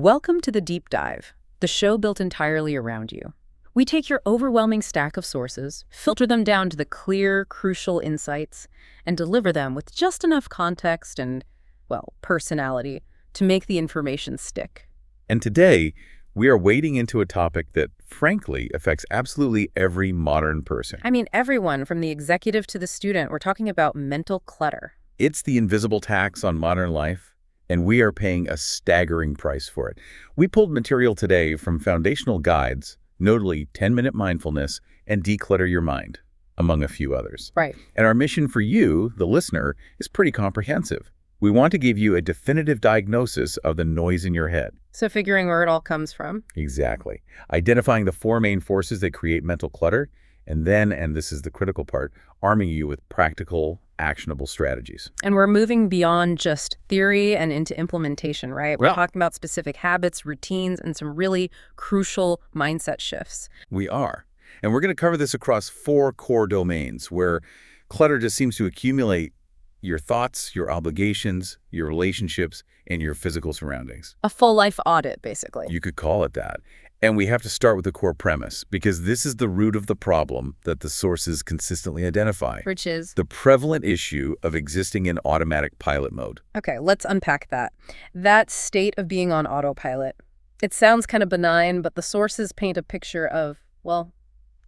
Welcome to the Deep Dive, the show built entirely around you. We take your overwhelming stack of sources, filter them down to the clear, crucial insights, and deliver them with just enough context and, well, personality to make the information stick. And today, we are wading into a topic that, frankly, affects absolutely every modern person. I mean, everyone from the executive to the student, we're talking about mental clutter. It's the invisible tax on modern life, and we are paying a staggering price for it. We pulled material today from foundational guides, notably 10-Minute Mindfulness and Declutter Your Mind, among a few others. Right. And our mission for you, the listener, is pretty comprehensive. We want to give you a definitive diagnosis of the noise in your head. So figuring where it all comes from. Exactly. Identifying the four main forces that create mental clutter, and then, and this is the critical part, arming you with practical, actionable strategies. And we're moving beyond just theory and into implementation, right? We're talking about specific habits, routines, and some really crucial mindset shifts. We are. And we're going to cover this across four core domains where clutter just seems to accumulate your thoughts, your obligations, your relationships, and your physical surroundings. A full life audit, basically. You could call it that. And we have to start with the core premise, because this is the root of the problem that the sources consistently identify. Which is? The prevalent issue of existing in automatic pilot mode. Okay, let's unpack that. That state of being on autopilot. It sounds kind of benign, but the sources paint a picture of, well,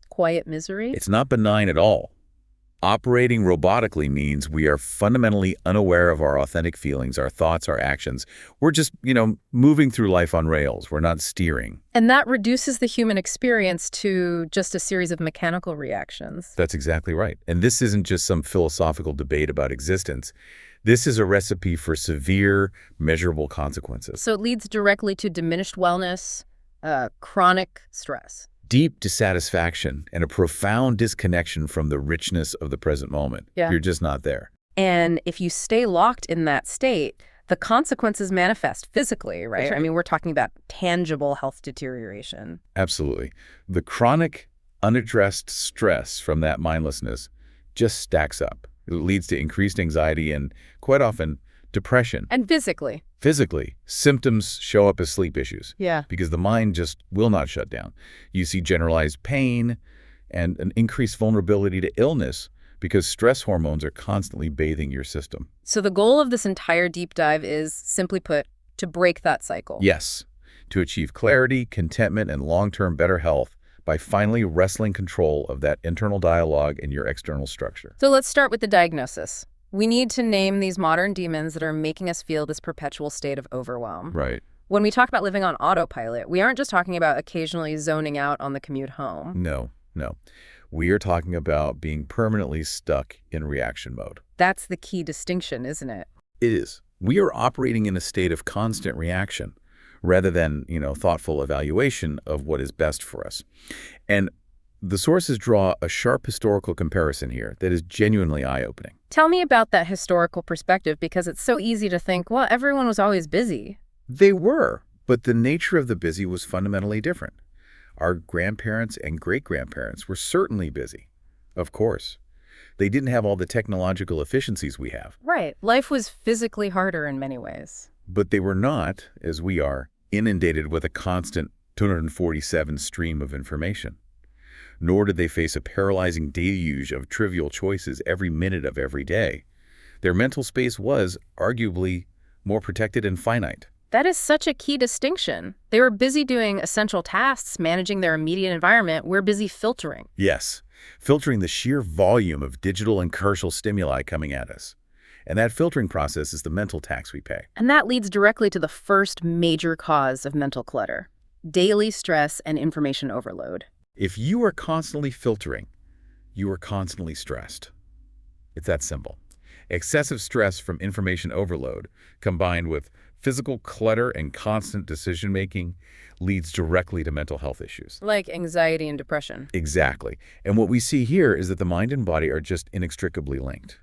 quiet misery. It's not benign at all. Operating robotically means we are fundamentally unaware of our authentic feelings, our thoughts, our actions. We're just, moving through life on rails. We're not steering. And that reduces the human experience to just a series of mechanical reactions. That's exactly right. And this isn't just some philosophical debate about existence. This is a recipe for severe, measurable consequences. So it leads directly to diminished wellness, chronic stress. Deep dissatisfaction and a profound disconnection from the richness of the present moment. Yeah. You're just not there. And if you stay locked in that state, the consequences manifest physically, right? That's right. I mean, we're talking about tangible health deterioration. Absolutely. The chronic, unaddressed stress from that mindlessness just stacks up. It leads to increased anxiety and, quite often, depression. And physically. Physically, symptoms show up as sleep issues. Yeah. Because the mind just will not shut down. You see generalized pain and an increased vulnerability to illness because stress hormones are constantly bathing your system. So the goal of this entire deep dive is, simply put, to break that cycle. Yes, to achieve clarity, contentment, and long-term better health by finally wresting control of that internal dialogue in your external structure. So let's start with the diagnosis. We need to name these modern demons that are making us feel this perpetual state of overwhelm. Right. When we talk about living on autopilot, we aren't just talking about occasionally zoning out on the commute home. No. We are talking about being permanently stuck in reaction mode. That's the key distinction, isn't it? It is. We are operating in a state of constant reaction rather than, thoughtful evaluation of what is best for us. And the sources draw a sharp historical comparison here that is genuinely eye-opening. Tell me about that historical perspective, because it's so easy to think, well, everyone was always busy. They were, but the nature of the busy was fundamentally different. Our grandparents and great-grandparents were certainly busy, of course. They didn't have all the technological efficiencies we have. Right. Life was physically harder in many ways. But they were not, as we are, inundated with a constant 247 stream of information. Nor did they face a paralyzing deluge of trivial choices every minute of every day. Their mental space was, arguably, more protected and finite. That is such a key distinction. They were busy doing essential tasks, managing their immediate environment. We're busy filtering. Yes, filtering the sheer volume of digital and commercial stimuli coming at us. And that filtering process is the mental tax we pay. And that leads directly to the first major cause of mental clutter: daily stress and information overload. If you are constantly filtering, you are constantly stressed. It's that simple. Excessive stress from information overload, combined with physical clutter and constant decision-making, leads directly to mental health issues. Like anxiety and depression. Exactly. And what we see here is that the mind and body are just inextricably linked.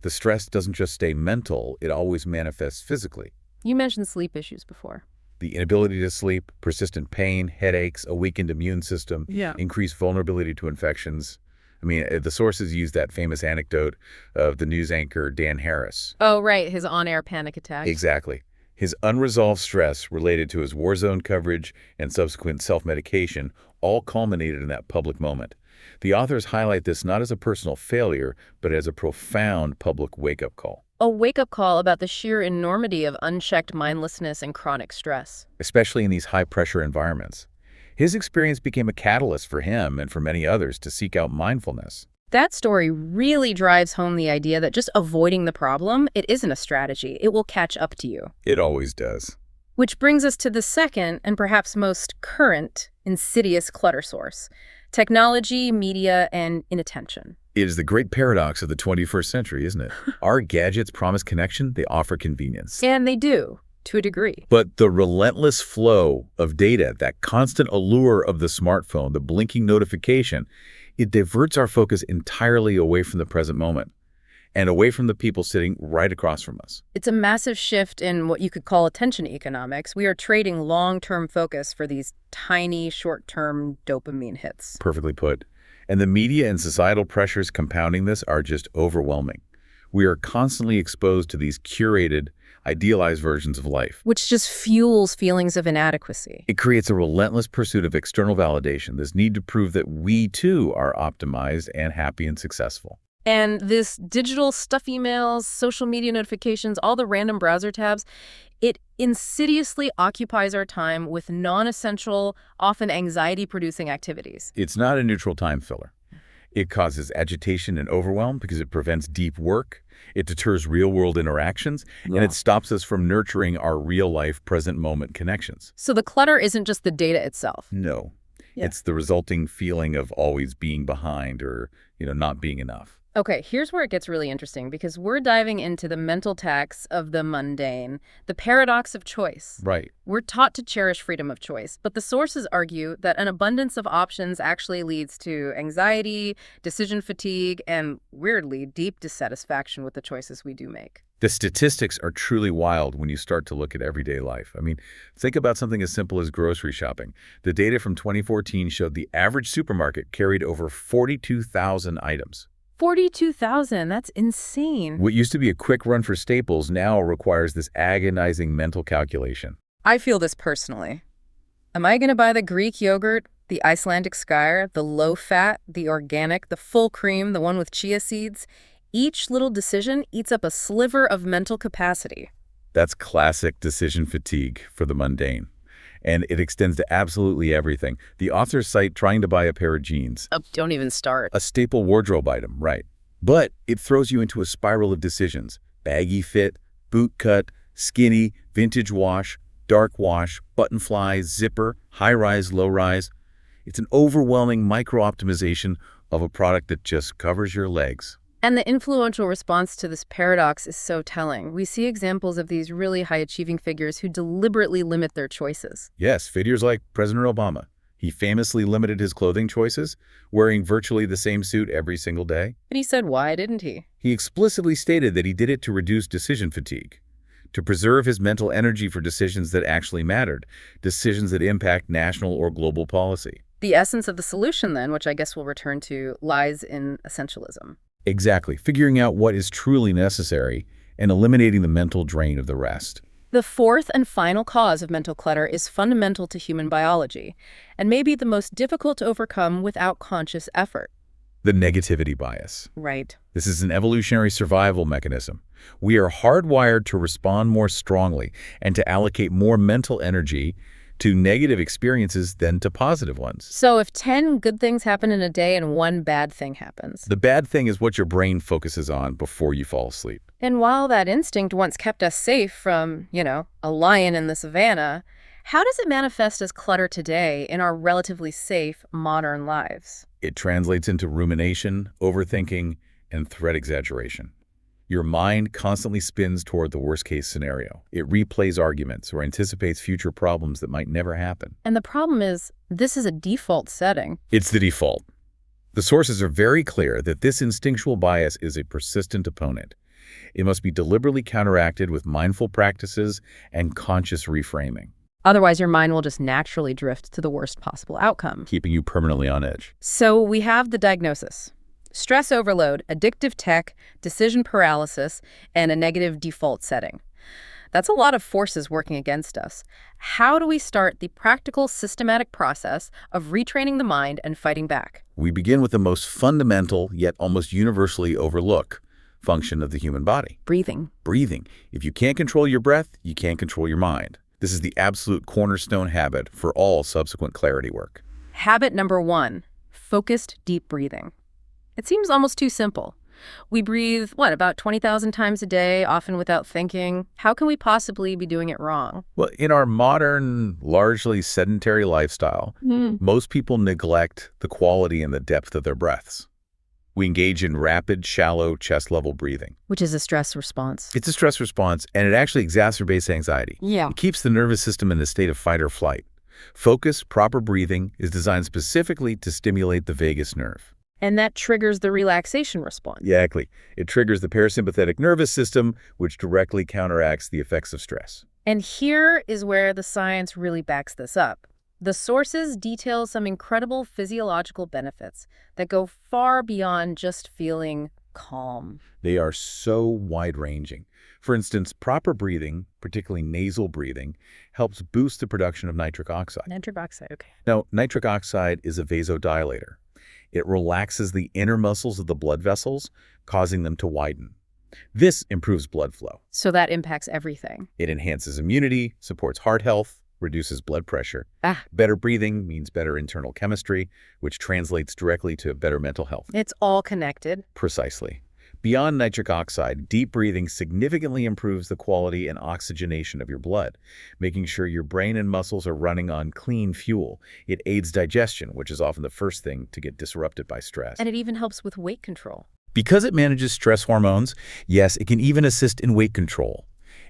The stress doesn't just stay mental, it always manifests physically. You mentioned sleep issues before. The inability to sleep, persistent pain, headaches, a weakened immune system, increased vulnerability to infections. I mean, the sources use that famous anecdote of the news anchor Dan Harris. Oh, right, his on-air panic attack. Exactly. His unresolved stress related to his war zone coverage and subsequent self-medication all culminated in that public moment. The authors highlight this not as a personal failure, but as a profound public wake-up call. A wake-up call about the sheer enormity of unchecked mindlessness and chronic stress. Especially in these high-pressure environments. His experience became a catalyst for him and for many others to seek out mindfulness. That story really drives home the idea that just avoiding the problem, it isn't a strategy. It will catch up to you. It always does. Which brings us to the second and perhaps most current insidious clutter source: technology, media, and inattention. It is the great paradox of the 21st century, isn't it? Our gadgets promise connection, they offer convenience. And they do, to a degree. But the relentless flow of data, that constant allure of the smartphone, the blinking notification, it diverts our focus entirely away from the present moment and away from the people sitting right across from us. It's a massive shift in what you could call attention economics. We are trading long-term focus for these tiny, short-term dopamine hits. Perfectly put. And the media and societal pressures compounding this are just overwhelming. We are constantly exposed to these curated, idealized versions of life. Which just fuels feelings of inadequacy. It creates a relentless pursuit of external validation, this need to prove that we too are optimized and happy and successful. And this digital stuff emails, social media notifications, all the random browser tabs, it insidiously occupies our time with non-essential, often anxiety-producing activities. It's not a neutral time filler. It causes agitation and overwhelm because it prevents deep work, it deters real-world interactions, and it stops us from nurturing our real-life, present-moment connections. So the clutter isn't just the data itself. No. It's the resulting feeling of always being behind or, not being enough. Okay, here's where it gets really interesting, because we're diving into the mental tax of the mundane, the paradox of choice. Right. We're taught to cherish freedom of choice, but the sources argue that an abundance of options actually leads to anxiety, decision fatigue, and, weirdly, deep dissatisfaction with the choices we do make. The statistics are truly wild when you start to look at everyday life. Think about something as simple as grocery shopping. The data from 2014 showed the average supermarket carried over 42,000 items. 42,000, that's insane. What used to be a quick run for staples now requires this agonizing mental calculation. I feel this personally. Am I going to buy the Greek yogurt, the Icelandic skyr, the low-fat, the organic, the full cream, the one with chia seeds? Each little decision eats up a sliver of mental capacity. That's classic decision fatigue for the mundane. And it extends to absolutely everything. The authors cite trying to buy a pair of jeans. Oh, don't even start. A staple wardrobe item, right. But it throws you into a spiral of decisions. Baggy fit, boot cut, skinny, vintage wash, dark wash, button fly, zipper, high-rise, low-rise. It's an overwhelming micro-optimization of a product that just covers your legs. And the influential response to this paradox is so telling. We see examples of these really high-achieving figures who deliberately limit their choices. Yes, figures like President Obama. He famously limited his clothing choices, wearing virtually the same suit every single day. And he said why, didn't he? He explicitly stated that he did it to reduce decision fatigue, to preserve his mental energy for decisions that actually mattered, decisions that impact national or global policy. The essence of the solution, then, which I guess we'll return to, lies in essentialism. Exactly, figuring out what is truly necessary and eliminating the mental drain of the rest. The fourth and final cause of mental clutter is fundamental to human biology, and may be the most difficult to overcome without conscious effort. The negativity bias. Right. This is an evolutionary survival mechanism. We are hardwired to respond more strongly and to allocate more mental energy to negative experiences than to positive ones. So if 10 good things happen in a day and one bad thing happens. The bad thing is what your brain focuses on before you fall asleep. And while that instinct once kept us safe from, a lion in the savannah, how does it manifest as clutter today in our relatively safe modern lives? It translates into rumination, overthinking, and threat exaggeration. Your mind constantly spins toward the worst-case scenario. It replays arguments or anticipates future problems that might never happen. And the problem is, this is a default setting. It's the default. The sources are very clear that this instinctual bias is a persistent opponent. It must be deliberately counteracted with mindful practices and conscious reframing. Otherwise, your mind will just naturally drift to the worst possible outcome, keeping you permanently on edge. So we have the diagnosis: stress overload, addictive tech, decision paralysis, and a negative default setting. That's a lot of forces working against us. How do we start the practical, systematic process of retraining the mind and fighting back? We begin with the most fundamental, yet almost universally overlooked function of the human body. Breathing. Breathing. If you can't control your breath, you can't control your mind. This is the absolute cornerstone habit for all subsequent clarity work. Habit number 1, focused deep breathing. It seems almost too simple. We breathe, about 20,000 times a day, often without thinking. How can we possibly be doing it wrong? Well, in our modern, largely sedentary lifestyle, most people neglect the quality and the depth of their breaths. We engage in rapid, shallow, chest-level breathing. Which is a stress response. It's a stress response, and it actually exacerbates anxiety. Yeah. It keeps the nervous system in a state of fight or flight. Focused, proper breathing is designed specifically to stimulate the vagus nerve. And that triggers the relaxation response. Exactly. It triggers the parasympathetic nervous system, which directly counteracts the effects of stress. And here is where the science really backs this up. The sources detail some incredible physiological benefits that go far beyond just feeling calm. They are so wide-ranging. For instance, proper breathing, particularly nasal breathing, helps boost the production of nitric oxide. Nitric oxide, okay. Now, nitric oxide is a vasodilator. It relaxes the inner muscles of the blood vessels, causing them to widen. This improves blood flow. So that impacts everything. It enhances immunity, supports heart health, reduces blood pressure. Ah. Better breathing means better internal chemistry, which translates directly to better mental health. It's all connected. Precisely. Beyond nitric oxide, deep breathing significantly improves the quality and oxygenation of your blood, making sure your brain and muscles are running on clean fuel. It aids digestion, which is often the first thing to get disrupted by stress. And it even helps with weight control. Because it manages stress hormones, yes, it can even assist in weight control.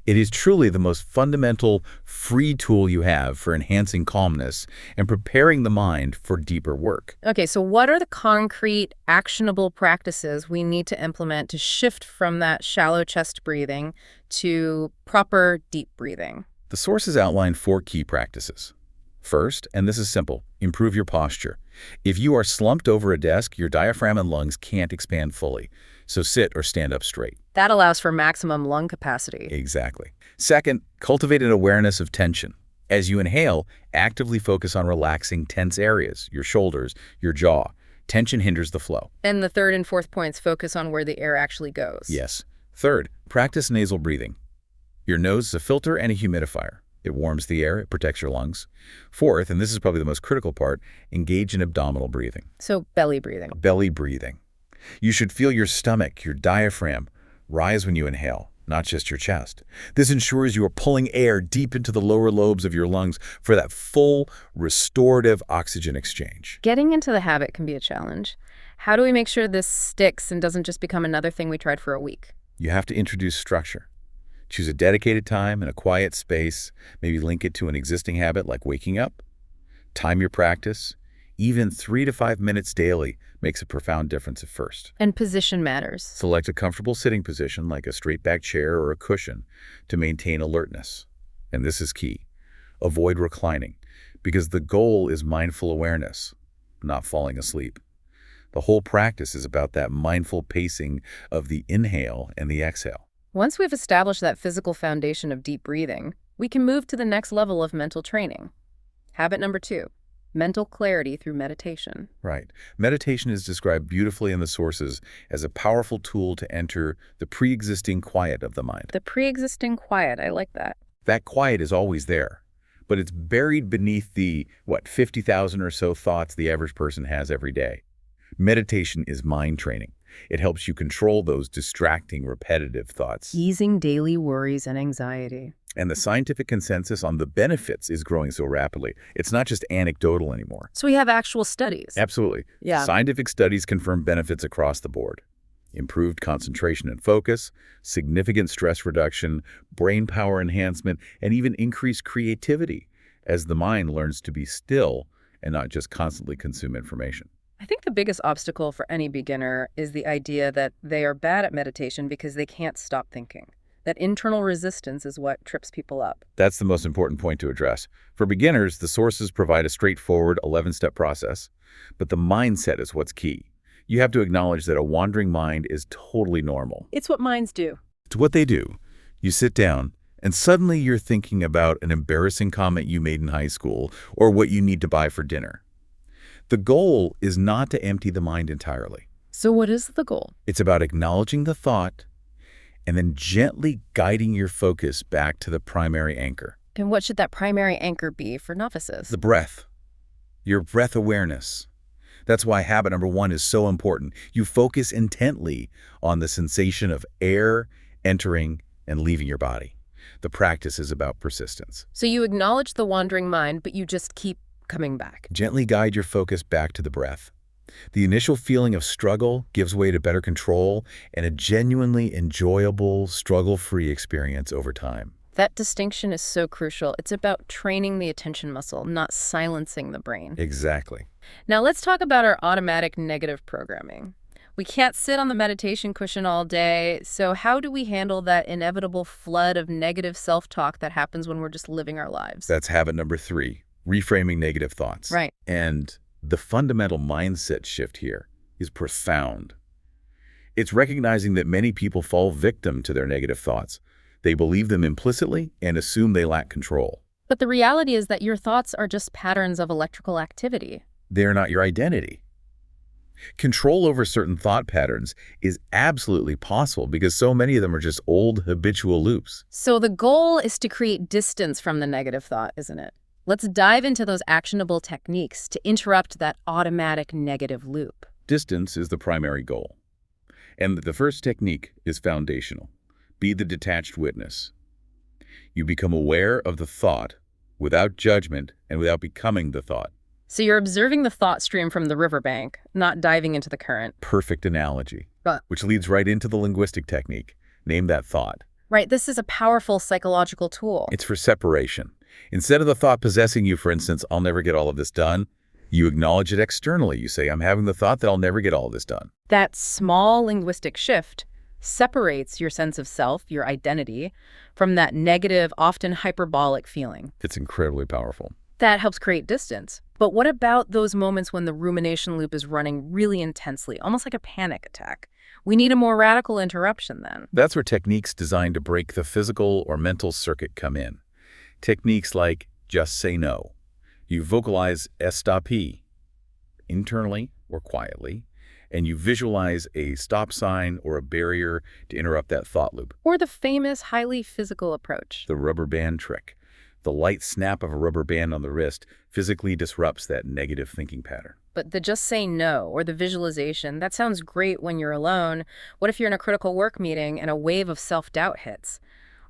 It is truly the most fundamental, free tool you have for enhancing calmness and preparing the mind for deeper work. Okay, so what are the concrete, actionable practices we need to implement to shift from that shallow chest breathing to proper deep breathing? The sources outline 4 key practices. First, and this is simple, improve your posture. If you are slumped over a desk, your diaphragm and lungs can't expand fully, so sit or stand up straight. That allows for maximum lung capacity. Exactly. Second, cultivate an awareness of tension. As you inhale, actively focus on relaxing tense areas, your shoulders, your jaw. Tension hinders the flow. And the third and fourth points focus on where the air actually goes. Yes. Third, practice nasal breathing. Your nose is a filter and a humidifier. It warms the air, it protects your lungs. Fourth, and this is probably the most critical part, engage in abdominal breathing. So belly breathing. Belly breathing. You should feel your stomach, your diaphragm, rise when you inhale, not just your chest. This ensures you are pulling air deep into the lower lobes of your lungs for that full, restorative oxygen exchange. Getting into the habit can be a challenge. How do we make sure this sticks and doesn't just become another thing we tried for a week? You have to introduce structure. Choose a dedicated time in a quiet space, maybe link it to an existing habit like waking up. Time your practice. Even 3 to 5 minutes daily makes a profound difference at first. And position matters. Select a comfortable sitting position like a straight-back chair or a cushion to maintain alertness. And this is key. Avoid reclining, because the goal is mindful awareness, not falling asleep. The whole practice is about that mindful pacing of the inhale and the exhale. Once we've established that physical foundation of deep breathing, we can move to the next level of mental training. Habit number 2, mental clarity through meditation. Right. Meditation is described beautifully in the sources as a powerful tool to enter the pre-existing quiet of the mind. The pre-existing quiet, I like that. That quiet is always there, but it's buried beneath the, 50,000 or so thoughts the average person has every day. Meditation is mind training. It helps you control those distracting, repetitive thoughts. Easing daily worries and anxiety. And the scientific consensus on the benefits is growing so rapidly. It's not just anecdotal anymore. So we have actual studies. Absolutely. Yeah. Scientific studies confirm benefits across the board. Improved concentration and focus, significant stress reduction, brain power enhancement, and even increased creativity as the mind learns to be still and not just constantly consume information. I think the biggest obstacle for any beginner is the idea that they are bad at meditation because they can't stop thinking. That internal resistance is what trips people up. That's the most important point to address. For beginners, the sources provide a straightforward 11-step process, but the mindset is what's key. You have to acknowledge that a wandering mind is totally normal. It's what minds do. It's what they do. You sit down, And suddenly you're thinking about an embarrassing comment you made in high school or what you need to buy for dinner. The goal is not to empty the mind entirely. So what is the goal? It's about acknowledging the thought and then gently guiding your focus back to the primary anchor. And what should that primary anchor be for novices? The breath. Your breath awareness. That's why habit number 1 is so important. You focus intently on the sensation of air entering and leaving your body. The practice is about persistence. So you acknowledge the wandering mind, but you just keep coming back. Gently guide your focus back to the breath. The initial feeling of struggle gives way to better control and a genuinely enjoyable, struggle-free experience over time. That distinction is so crucial. It's about training the attention muscle, not silencing the brain. Exactly. Now let's talk about our automatic negative programming. We can't sit on the meditation cushion all day, so how do we handle that inevitable flood of negative self-talk that happens when we're just living our lives? That's habit number 3, reframing negative thoughts. Right. And the fundamental mindset shift here is profound. It's recognizing that many people fall victim to their negative thoughts. They believe them implicitly and assume they lack control. But the reality is that your thoughts are just patterns of electrical activity. They're not your identity. Control over certain thought patterns is absolutely possible because so many of them are just old habitual loops. So the goal is to create distance from the negative thought, isn't it? Let's dive into those actionable techniques to interrupt that automatic negative loop. Distance is the primary goal. And the first technique is foundational. Be the detached witness. You become aware of the thought without judgment and without becoming the thought. So you're observing the thought stream from the riverbank, not diving into the current. Perfect analogy. But, which leads right into the linguistic technique. Name that thought. right, this is a powerful psychological tool. It's for separation. Instead of the thought possessing you, for instance, I'll never get all of this done, you acknowledge it externally. You say, I'm having the thought that I'll never get all of this done. That small linguistic shift separates your sense of self, your identity, from that negative, often hyperbolic feeling. It's incredibly powerful. That helps create distance. But what about those moments when the rumination loop is running really intensely, almost like a panic attack? We need a more radical interruption then. That's where techniques designed to break the physical or mental circuit come in. Techniques like just say no. You vocalize stop internally or quietly, and you visualize a stop sign or a barrier to interrupt that thought loop. Or the famous highly physical approach. The rubber band trick. The light snap of a rubber band on the wrist physically disrupts that negative thinking pattern. But the just say no or the visualization, that sounds great when you're alone. What if you're in a critical work meeting and a wave of self-doubt hits?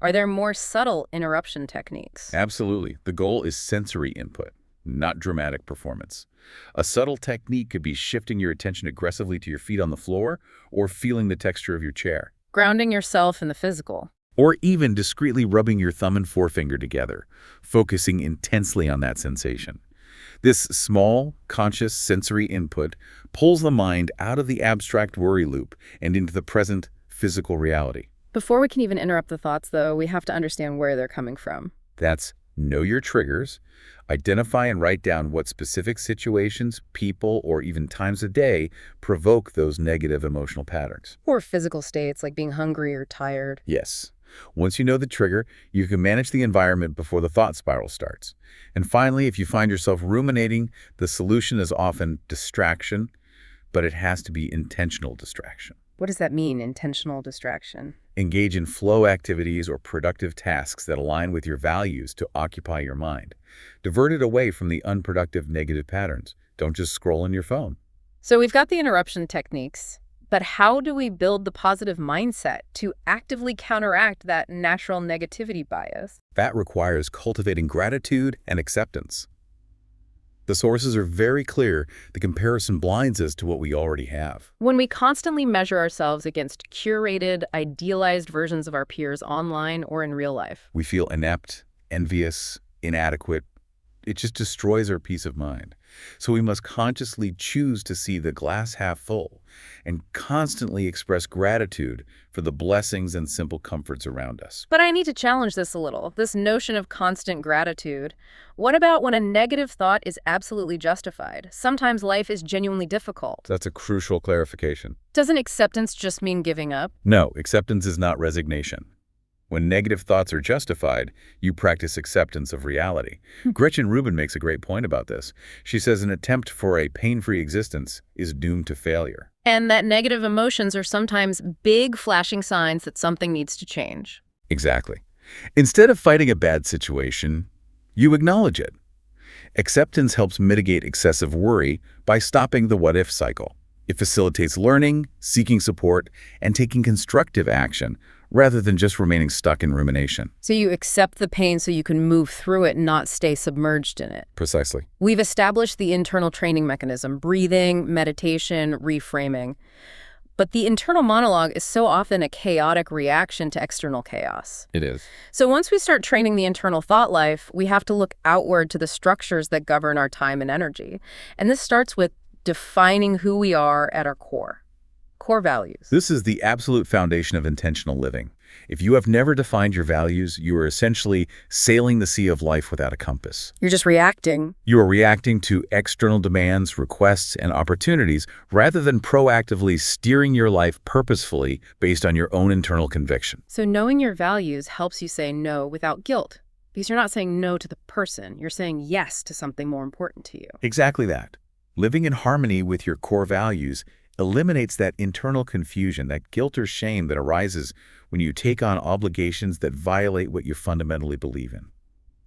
Are there more subtle interruption techniques? Absolutely. The goal is sensory input, not dramatic performance. A subtle technique could be shifting your attention aggressively to your feet on the floor or feeling the texture of your chair. Grounding yourself in the physical. Or even discreetly rubbing your thumb and forefinger together, focusing intensely on that sensation. This small, conscious sensory input pulls the mind out of the abstract worry loop and into the present physical reality. Before we can even interrupt the thoughts, though, we have to understand where they're coming from. That's know your triggers, identify and write down what specific situations, people, or even times of day provoke those negative emotional patterns. Or physical states like being hungry or tired. Yes. Once you know the trigger, you can manage the environment before the thought spiral starts. And finally, if you find yourself ruminating, the solution is often distraction, but it has to be intentional distraction. What does that mean, intentional distraction? Engage in flow activities or productive tasks that align with your values to occupy your mind. Divert it away from the unproductive negative patterns. Don't just scroll on your phone. So we've got the interruption techniques. But how do we build the positive mindset to actively counteract that natural negativity bias? That requires cultivating gratitude and acceptance. The sources are very clear. The comparison blinds us to what we already have. When we constantly measure ourselves against curated, idealized versions of our peers online or in real life, we feel inept, envious, inadequate. It just destroys our peace of mind. So we must consciously choose to see the glass half full and constantly express gratitude for the blessings and simple comforts around us. But I need to challenge this a little, this notion of constant gratitude. What about when a negative thought is absolutely justified? Sometimes life is genuinely difficult. That's a crucial clarification. Doesn't acceptance just mean giving up? No, acceptance is not resignation. When negative thoughts are justified, you practice acceptance of reality. Gretchen Rubin makes a great point about this. She says an attempt for a pain-free existence is doomed to failure. And that negative emotions are sometimes big flashing signs that something needs to change. Exactly. Instead of fighting a bad situation, you acknowledge it. Acceptance helps mitigate excessive worry by stopping the what-if cycle. It facilitates learning, seeking support, and taking constructive action, rather than just remaining stuck in rumination. So you accept the pain so you can move through it, not stay submerged in it. Precisely. We've established the internal training mechanism, breathing, meditation, reframing. But the internal monologue is so often a chaotic reaction to external chaos. It is. So once we start training the internal thought life, we have to look outward to the structures that govern our time and energy. And this starts with defining who we are at our core values. This is the absolute foundation of intentional living. If you have never defined your values, you are essentially sailing the sea of life without a compass. You're just reacting. You are reacting to external demands, requests, and opportunities rather than proactively steering your life purposefully based on your own internal conviction. So knowing your values helps you say no without guilt, because you're not saying no to the person. You're saying yes to something more important to you. Exactly that. Living in harmony with your core values eliminates that internal confusion, that guilt or shame that arises when you take on obligations that violate what you fundamentally believe in.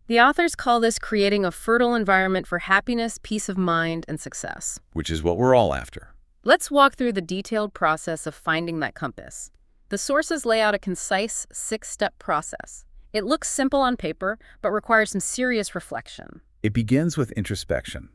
The authors call this creating a fertile environment for happiness, peace of mind, and success. Which is what we're all after. Let's walk through the detailed process of finding that compass. The sources lay out a concise 6-step process. It looks simple on paper, but requires some serious reflection. It begins with introspection.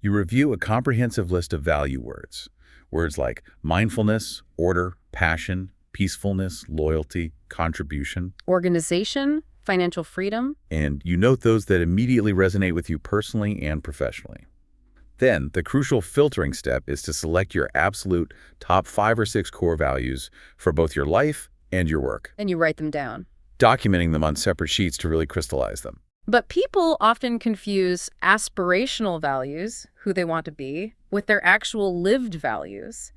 You review a comprehensive list of value words. Words like mindfulness, order, passion, peacefulness, loyalty, contribution, organization, financial freedom. And you note those that immediately resonate with you personally and professionally. Then, the crucial filtering step is to select your absolute top 5 or 6 core values for both your life and your work. And you write them down, documenting them on separate sheets to really crystallize them. But people often confuse aspirational values, who they want to be, with their actual lived values.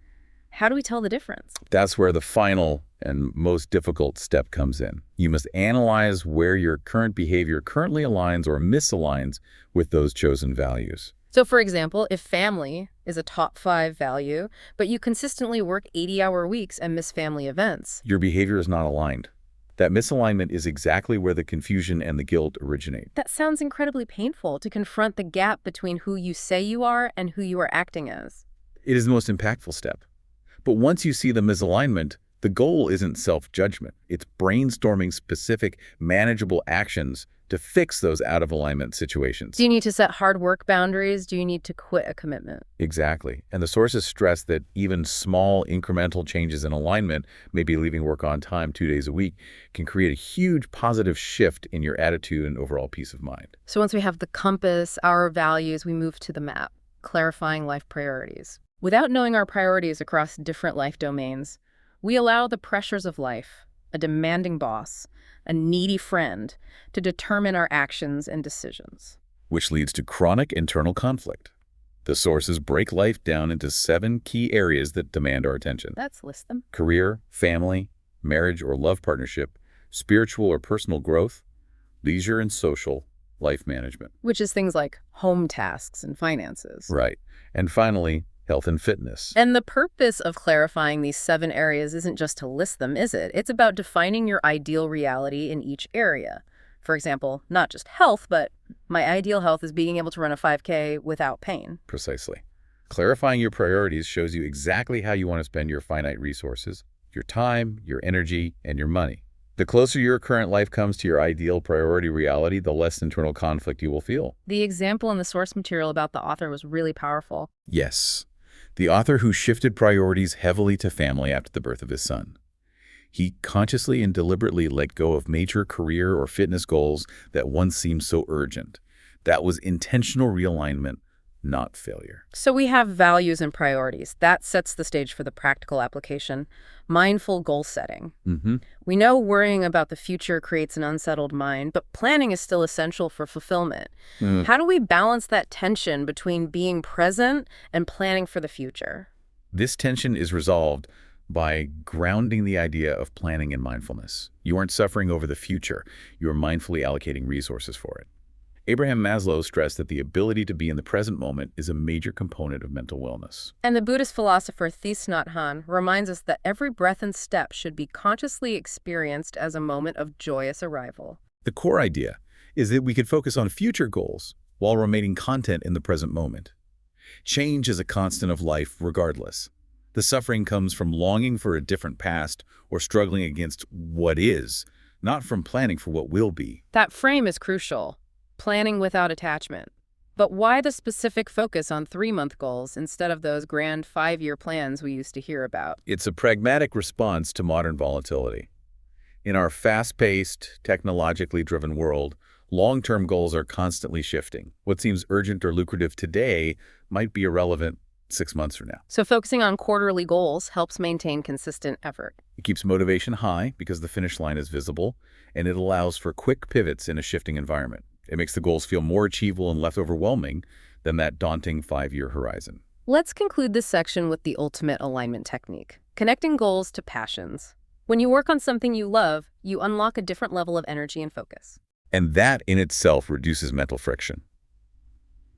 How do we tell the difference? That's where the final and most difficult step comes in. You must analyze where your current behavior currently aligns or misaligns with those chosen values. So, for example, if family is a top 5 value, but you consistently work 80-hour weeks and miss family events, your behavior is not aligned. That misalignment is exactly where the confusion and the guilt originate. That sounds incredibly painful, to confront the gap between who you say you are and who you are acting as. It is the most impactful step. But once you see the misalignment, the goal isn't self-judgment. It's brainstorming specific, manageable actions to fix those out-of-alignment situations. Do you need to set hard work boundaries? Do you need to quit a commitment? Exactly. And the sources stress that even small incremental changes in alignment, maybe leaving work on time 2 days a week, can create a huge positive shift in your attitude and overall peace of mind. So once we have the compass, our values, we move to the map, clarifying life priorities. Without knowing our priorities across different life domains, we allow the pressures of life, a demanding boss, a needy friend, to determine our actions and decisions. Which leads to chronic internal conflict. The sources break life down into 7 key areas that demand our attention. Let's list them. Career, family, marriage or love partnership, spiritual or personal growth, leisure and social, life management. Which is things like home tasks and finances. Right. And finally, health and fitness. And the purpose of clarifying these 7 areas isn't just to list them, is it? It's about defining your ideal reality in each area. For example, not just health, but my ideal health is being able to run a 5K without pain. Precisely. Clarifying your priorities shows you exactly how you want to spend your finite resources, your time, your energy, and your money. The closer your current life comes to your ideal priority reality, the less internal conflict you will feel. The example in the source material about the author was really powerful. Yes. The author who shifted priorities heavily to family after the birth of his son. He consciously and deliberately let go of major career or fitness goals that once seemed so urgent. That was intentional realignment, not failure. So we have values and priorities. That sets the stage for the practical application. Mindful goal setting. We know worrying about the future creates an unsettled mind, but planning is still essential for fulfillment. How do we balance that tension between being present and planning for the future? This tension is resolved by grounding the idea of planning in mindfulness. You aren't suffering over the future. You are mindfully allocating resources for it. Abraham Maslow stressed that the ability to be in the present moment is a major component of mental wellness. And the Buddhist philosopher Thich Nhat Hanh reminds us that every breath and step should be consciously experienced as a moment of joyous arrival. The core idea is that we could focus on future goals while remaining content in the present moment. Change is a constant of life regardless. The suffering comes from longing for a different past or struggling against what is, not from planning for what will be. That frame is crucial. Planning without attachment. But why the specific focus on 3-month goals instead of those grand 5-year plans we used to hear about? It's a pragmatic response to modern volatility. In our fast-paced, technologically driven world, long-term goals are constantly shifting. What seems urgent or lucrative today might be irrelevant 6 months from now. So focusing on quarterly goals helps maintain consistent effort. It keeps motivation high because the finish line is visible, and it allows for quick pivots in a shifting environment. It makes the goals feel more achievable and less overwhelming than that daunting 5-year horizon. Let's conclude this section with the ultimate alignment technique, connecting goals to passions. When you work on something you love, you unlock a different level of energy and focus. And that in itself reduces mental friction.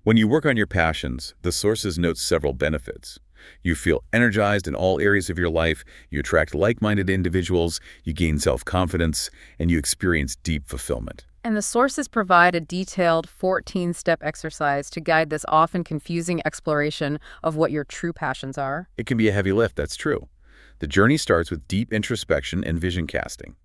When you work on your passions, the sources note several benefits. You feel energized in all areas of your life, you attract like-minded individuals, you gain self-confidence, and you experience deep fulfillment. And the sources provide a detailed 14-step exercise to guide this often confusing exploration of what your true passions are. It can be a heavy lift, that's true. The journey starts with deep introspection and vision casting.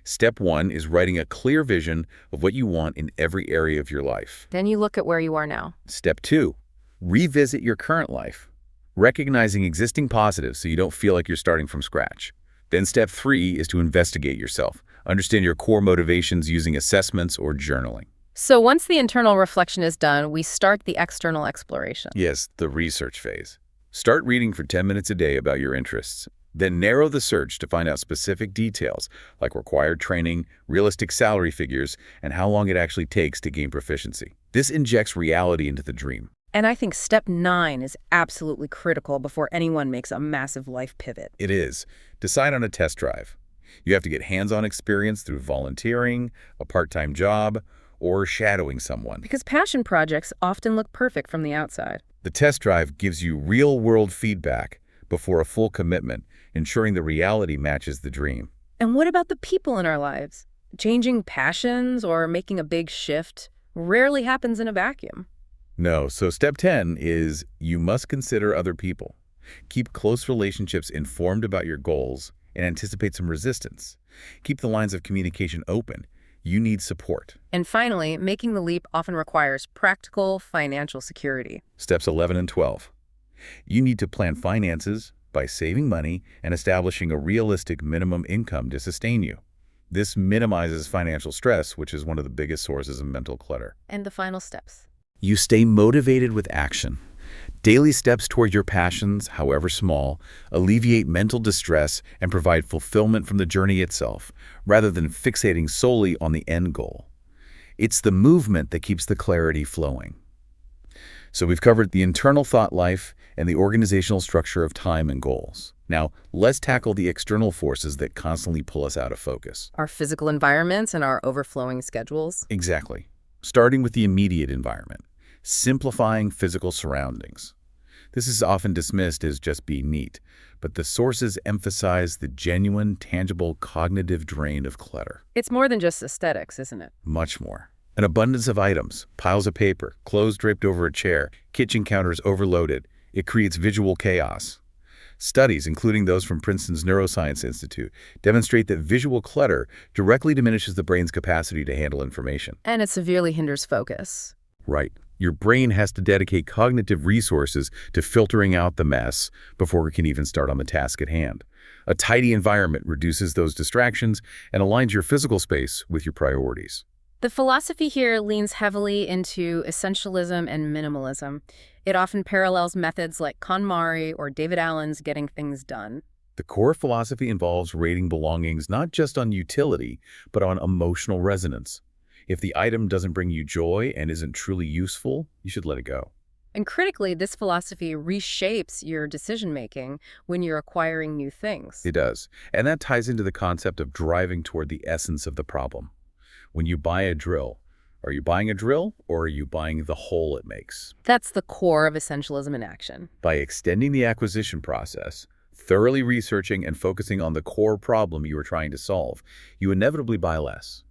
Step 1 is writing a clear vision of what you want in every area of your life. Then you look at where you are now. Step 2, revisit your current life, recognizing existing positives so you don't feel like you're starting from scratch. Then step 3 is to investigate yourself. Understand your core motivations using assessments or journaling. So once the internal reflection is done, we start the external exploration. Yes, the research phase. Start reading for 10 minutes a day about your interests. Then narrow the search to find out specific details like required training, realistic salary figures, and how long it actually takes to gain proficiency. This injects reality into the dream. And I think step 9 is absolutely critical before anyone makes a massive life pivot. It is. Decide on a test drive. You have to get hands-on experience through volunteering, a part-time job, or shadowing someone. Because passion projects often look perfect from the outside. The test drive gives you real-world feedback before a full commitment, ensuring the reality matches the dream. And what about the people in our lives? Changing passions or making a big shift rarely happens in a vacuum. No, so step 10 is you must consider other people. Keep close relationships informed about your goals and anticipate some resistance. Keep the lines of communication open. You need support. And finally, making the leap often requires practical financial security. Steps 11 and 12. You need to plan finances by saving money and establishing a realistic minimum income to sustain you. This minimizes financial stress, which is one of the biggest sources of mental clutter. And the final steps. You stay motivated with action. Daily steps toward your passions, however small, alleviate mental distress and provide fulfillment from the journey itself, rather than fixating solely on the end goal. It's the movement that keeps the clarity flowing. So we've covered the internal thought life and the organizational structure of time and goals. Now, let's tackle the external forces that constantly pull us out of focus. Our physical environments and our overflowing schedules. Exactly. Starting with the immediate environment. Simplifying physical surroundings. This is often dismissed as just being neat, but the sources emphasize the genuine, tangible cognitive drain of clutter. It's more than just aesthetics, isn't it? Much more. An abundance of items, piles of paper, clothes draped over a chair, kitchen counters overloaded. It creates visual chaos. Studies, including those from Princeton's Neuroscience Institute, demonstrate that visual clutter directly diminishes the brain's capacity to handle information. And it severely hinders focus. Right. Your brain has to dedicate cognitive resources to filtering out the mess before it can even start on the task at hand. A tidy environment reduces those distractions and aligns your physical space with your priorities. The philosophy here leans heavily into essentialism and minimalism. It often parallels methods like KonMari or David Allen's getting things done. The core philosophy involves rating belongings not just on utility, but on emotional resonance. If the item doesn't bring you joy and isn't truly useful, you should let it go. And critically, this philosophy reshapes your decision-making when you're acquiring new things. It does. And that ties into the concept of driving toward the essence of the problem. When you buy a drill, are you buying a drill or are you buying the hole it makes? That's the core of essentialism in action. By extending the acquisition process, thoroughly researching and focusing on the core problem you are trying to solve, you inevitably buy less.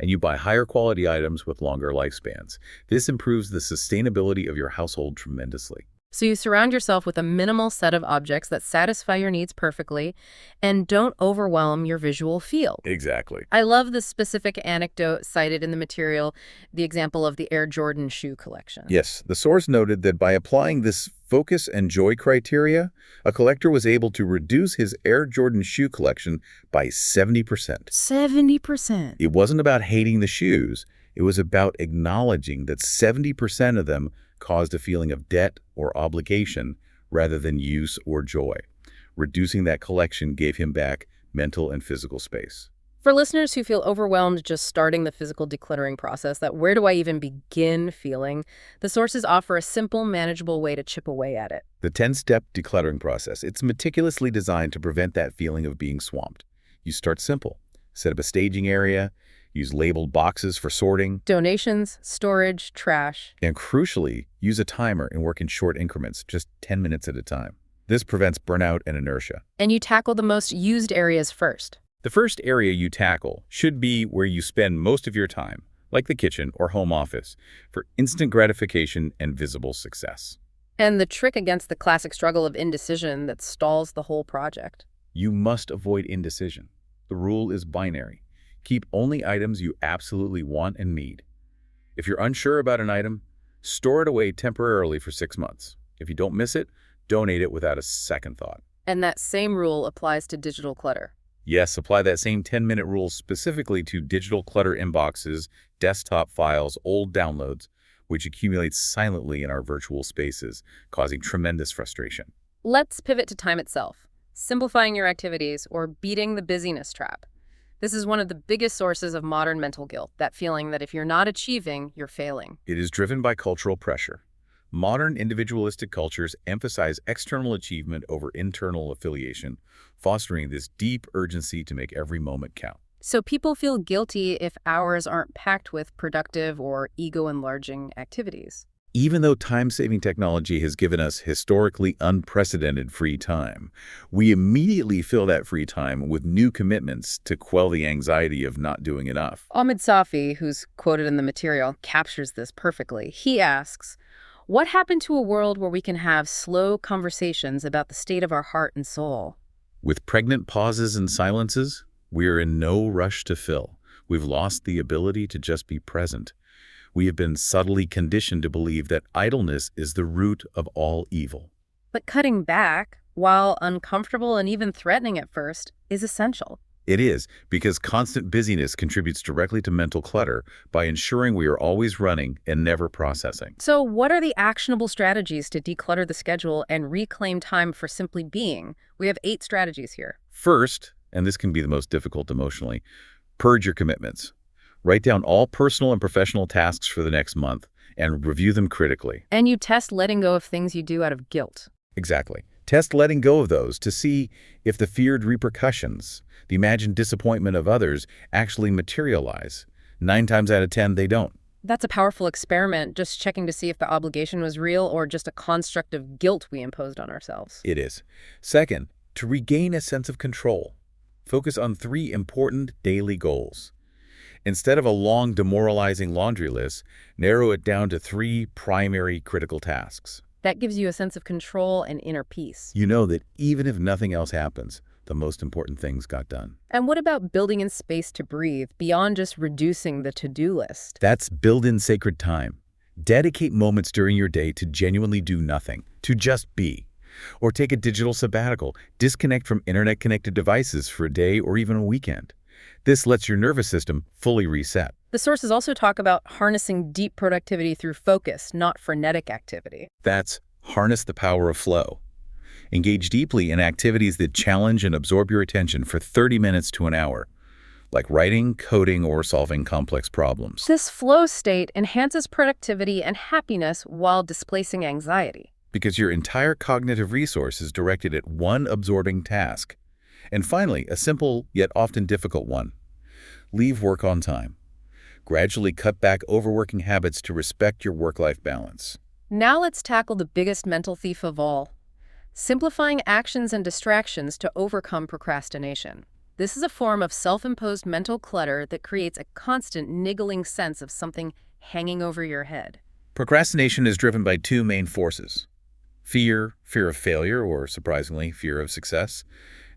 And you buy higher quality items with longer lifespans. This improves the sustainability of your household tremendously. So you surround yourself with a minimal set of objects that satisfy your needs perfectly and don't overwhelm your visual field. Exactly. I love the specific anecdote cited in the material, the example of the Air Jordan shoe collection. Yes, the source noted that by applying this focus and joy criteria, a collector was able to reduce his Air Jordan shoe collection by 70%. 70%. It wasn't about hating the shoes. It was about acknowledging that 70% of them caused a feeling of debt or obligation rather than use or joy. Reducing that collection gave him back mental and physical space. For listeners who feel overwhelmed just starting the physical decluttering process, that where do I even begin feeling, the sources offer a simple, manageable way to chip away at it. The 10-step decluttering process, it's meticulously designed to prevent that feeling of being swamped. You start simple. Set up a staging area, use labeled boxes for sorting, Donations, storage, trash. and crucially, use a timer and work in short increments, just 10 minutes at a time. This prevents burnout and inertia. And you tackle the most used areas first. The first area you tackle should be where you spend most of your time, like the kitchen or home office, for instant gratification and visible success. And the trick against the classic struggle of indecision that stalls the whole project. You must avoid indecision. The rule is binary. Keep only items you absolutely want and need. If you're unsure about an item, store it away temporarily for 6 months. If you don't miss it, donate it without a second thought. And that same rule applies to digital clutter. Yes, apply that same 10-minute rule specifically to digital clutter inboxes, desktop files, old downloads, which accumulates silently in our virtual spaces, causing tremendous frustration. Let's pivot to time itself. Simplifying your activities or beating the busyness trap. This is one of the biggest sources of modern mental guilt, that feeling that if you're not achieving, you're failing. It is driven by cultural pressure. Modern individualistic cultures emphasize external achievement over internal affiliation, fostering this deep urgency to make every moment count. So people feel guilty if hours aren't packed with productive or ego-enlarging activities. Even though time-saving technology has given us historically unprecedented free time, we immediately fill that free time with new commitments to quell the anxiety of not doing enough. Ahmed Safi, who's quoted in the material, captures this perfectly. He asks, what happened to a world where we can have slow conversations about the state of our heart and soul? With pregnant pauses and silences, we are in no rush to fill. We've lost the ability to just be present. We have been subtly conditioned to believe that idleness is the root of all evil. But cutting back, while uncomfortable and even threatening at first, is essential. It is, because constant busyness contributes directly to mental clutter by ensuring we are always running and never processing. So what are the actionable strategies to declutter the schedule and reclaim time for simply being? We have 8 strategies here. First, and this can be the most difficult emotionally, purge your commitments. Write down all personal and professional tasks for the next month and review them critically. And you test letting go of things you do out of guilt. Exactly. Test letting go of those to see if the feared repercussions, the imagined disappointment of others, actually materialize. 9 times out of 10, they don't. That's a powerful experiment, just checking to see if the obligation was real or just a construct of guilt we imposed on ourselves. It is. Second, to regain a sense of control, focus on 3 important daily goals. Instead of a long, demoralizing laundry list, narrow it down to 3 primary critical tasks. That gives you a sense of control and inner peace. You know that even if nothing else happens, the most important things got done. And what about building in space to breathe, beyond just reducing the to-do list? That's build in sacred time. Dedicate moments during your day to genuinely do nothing, to just be. Or take a digital sabbatical. Disconnect from internet-connected devices for a day or even a weekend. This lets your nervous system fully reset. The sources also talk about harnessing deep productivity through focus, not frenetic activity. That's harness the power of flow. Engage deeply in activities that challenge and absorb your attention for 30 minutes to an hour. like writing, coding, or solving complex problems. This flow state enhances productivity and happiness while displacing anxiety. Because your entire cognitive resource is directed at one absorbing task. And finally, a simple yet often difficult one. Leave work on time. Gradually cut back overworking habits to respect your work-life balance. Now let's tackle the biggest mental thief of all: simplifying actions and distractions to overcome procrastination. This is a form of self-imposed mental clutter that creates a constant niggling sense of something hanging over your head. Procrastination is driven by two main forces: fear of failure, or surprisingly, fear of success,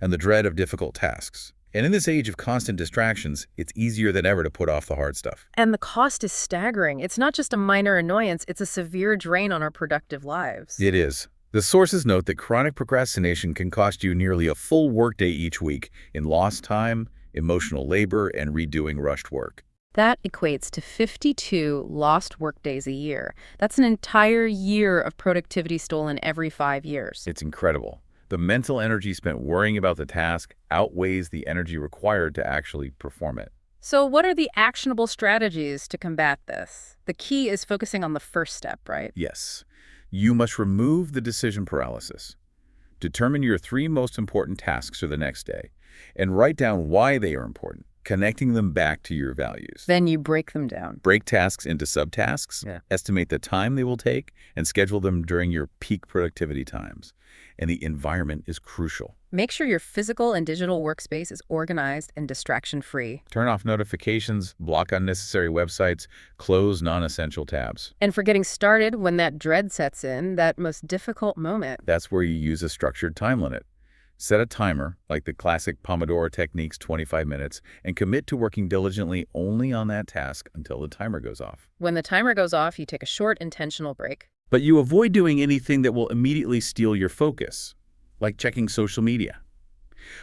and the dread of difficult tasks. And in this age of constant distractions, it's easier than ever to put off the hard stuff. And the cost is staggering. It's not just a minor annoyance, it's a severe drain on our productive lives. It is. The sources note that chronic procrastination can cost you nearly a full workday each week in lost time, emotional labor, and redoing rushed work. That equates to 52 lost workdays a year. That's an entire year of productivity stolen every 5 years. It's incredible. The mental energy spent worrying about the task outweighs the energy required to actually perform it. So what are the actionable strategies to combat this? The key is focusing on the first step, right? Yes. You must remove the decision paralysis. Determine your 3 most important tasks for the next day and write down why they are important, connecting them back to your values. Then you break them down. Break tasks into subtasks, estimate the time they will take, and schedule them during your peak productivity times. And the environment is crucial. Make sure your physical and digital workspace is organized and distraction-free. Turn off notifications, block unnecessary websites, close non-essential tabs. And for getting started, when that dread sets in, that most difficult moment, That's where you use a structured time limit. Set a timer, like the classic Pomodoro technique's 25 minutes, and commit to working diligently only on that task until the timer goes off. when the timer goes off, you take a short, intentional break. But you avoid doing anything that will immediately steal your focus, like checking social media.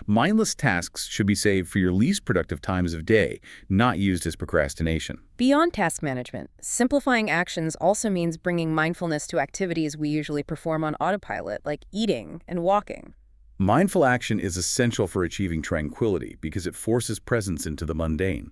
Mindless tasks should be saved for your least productive times of day, not used as procrastination. Beyond task management, simplifying actions also means bringing mindfulness to activities we usually perform on autopilot, like eating and walking. Mindful action is essential for achieving tranquility because it forces presence into the mundane.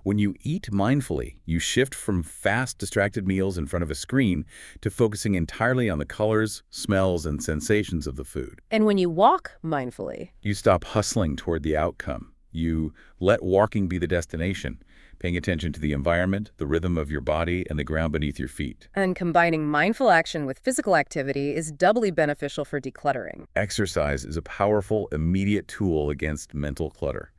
When you eat mindfully, you shift from fast, distracted meals in front of a screen to focusing entirely on the colors, smells, and sensations of the food. And when you walk mindfully, You stop hustling toward the outcome. You let walking be the destination, paying attention to the environment, the rhythm of your body, and the ground beneath your feet. and combining mindful action with physical activity is doubly beneficial for decluttering. Exercise is a powerful, immediate tool against mental clutter.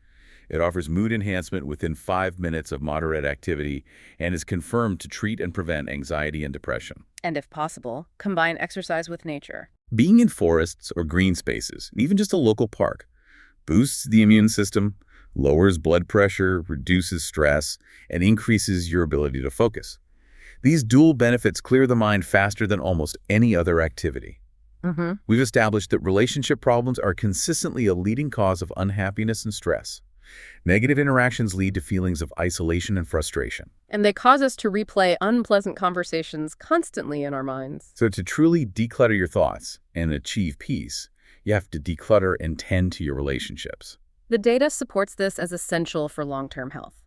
It offers mood enhancement within 5 minutes of moderate activity and is confirmed to treat and prevent anxiety and depression. And if possible, combine exercise with nature. Being in forests or green spaces, even just a local park, boosts the immune system, lowers blood pressure, reduces stress, and increases your ability to focus. These dual benefits clear the mind faster than almost any other activity. We've established that relationship problems are consistently a leading cause of unhappiness and stress. Negative interactions lead to feelings of isolation and frustration. And they cause us to replay unpleasant conversations constantly in our minds. So to truly declutter your thoughts and achieve peace, you have to declutter and tend to your relationships. The data supports this as essential for long-term health.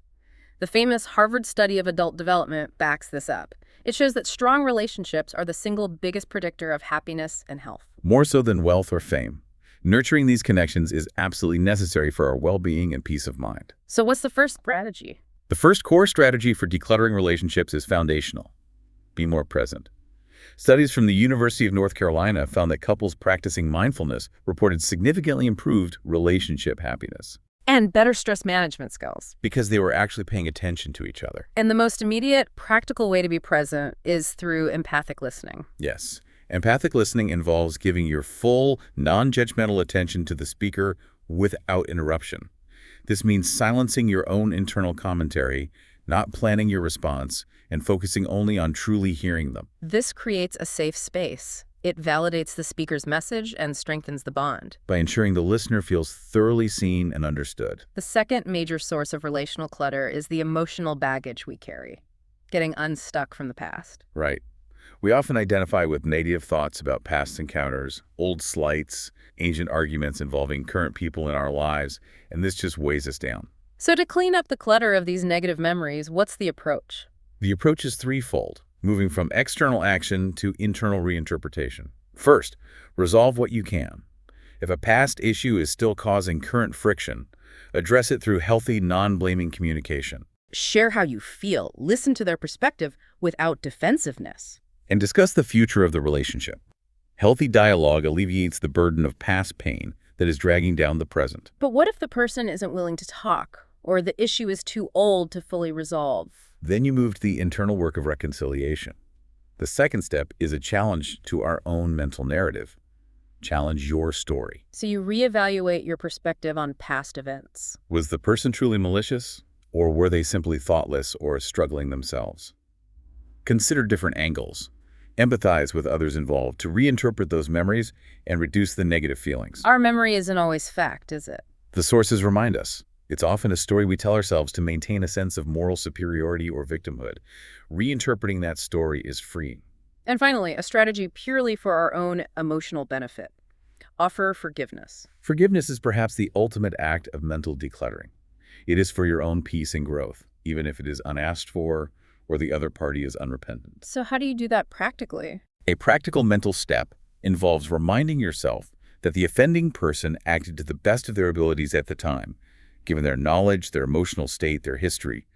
The famous Harvard study of adult development backs this up. It shows that strong relationships are the single biggest predictor of happiness and health. More so than wealth or fame. Nurturing these connections is absolutely necessary for our well-being and peace of mind. So what's the first strategy? The first core strategy for decluttering relationships is foundational. Be more present. Studies from the University of North Carolina found that couples practicing mindfulness reported significantly improved relationship happiness And better stress management skills. because they were actually paying attention to each other. And the most immediate, practical way to be present is through empathic listening. Yes. Empathic listening involves giving your full, non-judgmental attention to the speaker without interruption. This means silencing your own internal commentary, not planning your response, and focusing only on truly hearing them. This creates a safe space. It validates the speaker's message and strengthens the bond. By ensuring the listener feels thoroughly seen and understood. The second major source of relational clutter is the emotional baggage we carry, getting unstuck from the past. Right. We often identify with negative thoughts about past encounters, old slights, ancient arguments involving current people in our lives, and this just weighs us down. So to clean up the clutter of these negative memories, what's the approach? The approach is threefold, moving from external action to internal reinterpretation. First, resolve what you can. If a past issue is still causing current friction, address it through healthy, non-blaming communication. Share how you feel, listen to their perspective without defensiveness. And discuss the future of the relationship. Healthy dialogue alleviates the burden of past pain that is dragging down the present. But what if the person isn't willing to talk, or the issue is too old to fully resolve? Then you move to the internal work of reconciliation. The second step is a challenge to our own mental narrative. Challenge your story. So you reevaluate your perspective on past events. Was the person truly malicious, or were they simply thoughtless or struggling themselves? Consider different angles. Empathize with others involved to reinterpret those memories and reduce the negative feelings. Our memory isn't always fact, is it? The sources remind us. It's often a story we tell ourselves to maintain a sense of moral superiority or victimhood. Reinterpreting that story is freeing. And finally, a strategy purely for our own emotional benefit. Offer forgiveness. Forgiveness is perhaps the ultimate act of mental decluttering. It is for your own peace and growth, even if it is unasked for or the other party is unrepentant. So how do you do that practically? A practical mental step involves reminding yourself that the offending person acted to the best of their abilities at the time, given their knowledge, their emotional state, their history.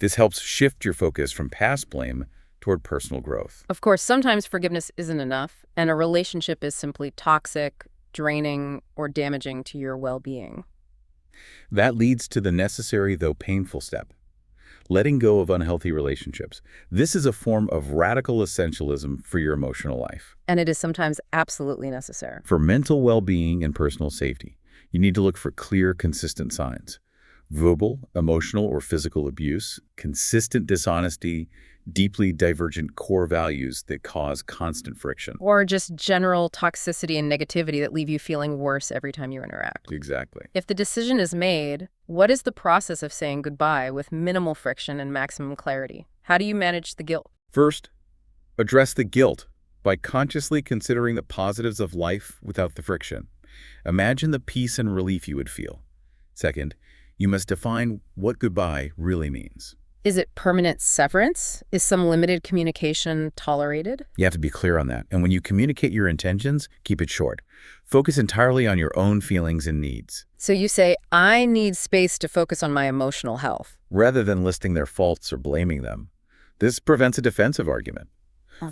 This helps shift your focus from past blame toward personal growth. Of course, sometimes forgiveness isn't enough, and a relationship is simply toxic, draining, or damaging to your well-being. That leads to the necessary, though painful step. Letting go of unhealthy relationships. This is a form of radical essentialism for your emotional life. And it is sometimes absolutely necessary. For mental well-being and personal safety, you need to look for clear, consistent signs. Verbal, emotional, or physical abuse, consistent dishonesty, deeply divergent core values that cause constant friction. Or just general toxicity and negativity that leave you feeling worse every time you interact. Exactly. If the decision is made, what is the process of saying goodbye with minimal friction and maximum clarity? How do you manage the guilt? First, address the guilt by consciously considering the positives of life without the friction. Imagine the peace and relief you would feel. Second, you must define what goodbye really means. Is it permanent severance? Is some limited communication tolerated? You have to be clear on that. And when you communicate your intentions, keep it short. Focus entirely on your own feelings and needs, So you say, I need space to focus on my emotional health. rather than listing their faults or blaming them. This prevents a defensive argument.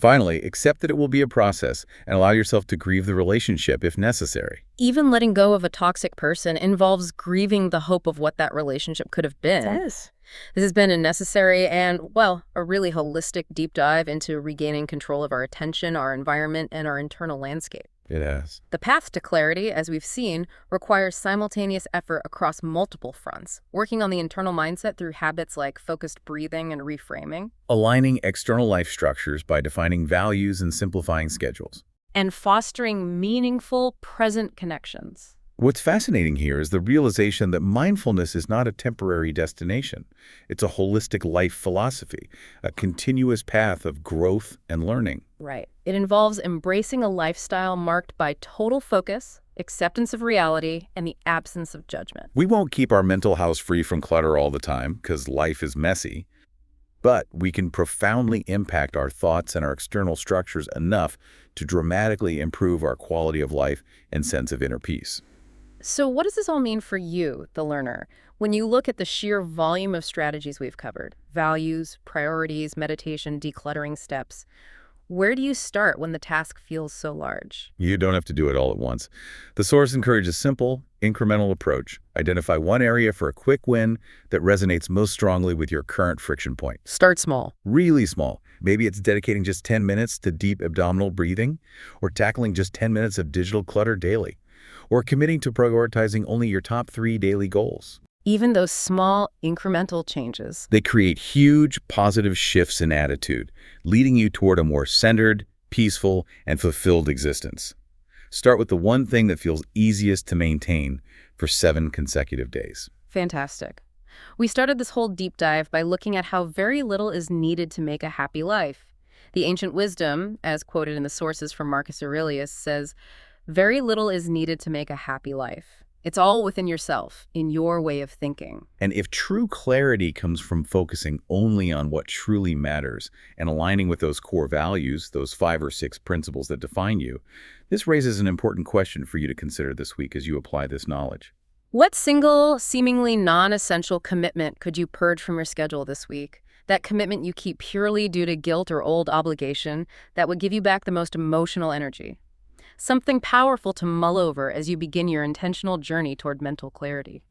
Finally, accept that it will be a process and allow yourself to grieve the relationship if necessary. Even letting go of a toxic person involves grieving the hope of what that relationship could have been. Yes. This has been a necessary and, well, a really holistic deep dive into regaining control of our attention, our environment, and our internal landscape. It has. The path to clarity, as we've seen, requires simultaneous effort across multiple fronts, working on the internal mindset through habits like focused breathing and reframing, Aligning external life structures by defining values and simplifying schedules. and fostering meaningful present connections. What's fascinating here is the realization that mindfulness is not a temporary destination. It's a holistic life philosophy, a continuous path of growth and learning. Right. It involves embracing a lifestyle marked by total focus, acceptance of reality, and the absence of judgment. We won't keep our mental house free from clutter all the time because life is messy, but we can profoundly impact our thoughts and our external structures enough to dramatically improve our quality of life and sense of inner peace. So what does this all mean for you, the learner, when you look at the sheer volume of strategies we've covered? Values, priorities, meditation, decluttering steps. Where do you start when the task feels so large? You don't have to do it all at once. The source encourages a simple, incremental approach. Identify one area for a quick win that resonates most strongly with your current friction point. Start small. Really small. Maybe it's dedicating just 10 minutes to deep abdominal breathing, or tackling just 10 minutes of digital clutter daily, or committing to prioritizing only your top 3 daily goals. Even those small, incremental changes. They create huge positive shifts in attitude, leading you toward a more centered, peaceful, and fulfilled existence. Start with the one thing that feels easiest to maintain for 7 consecutive days. Fantastic. We started this whole deep dive by looking at how very little is needed to make a happy life. The ancient wisdom, as quoted in the sources from Marcus Aurelius, says, "Very little is needed to make a happy life." It's all within yourself, in your way of thinking. And if true clarity comes from focusing only on what truly matters and aligning with those core values, those 5 or 6 principles that define you, this raises an important question for you to consider this week as you apply this knowledge. What single, seemingly non-essential commitment could you purge from your schedule this week? That commitment you keep purely due to guilt or old obligation that would give you back the most emotional energy. Something powerful to mull over as you begin your intentional journey toward mental clarity.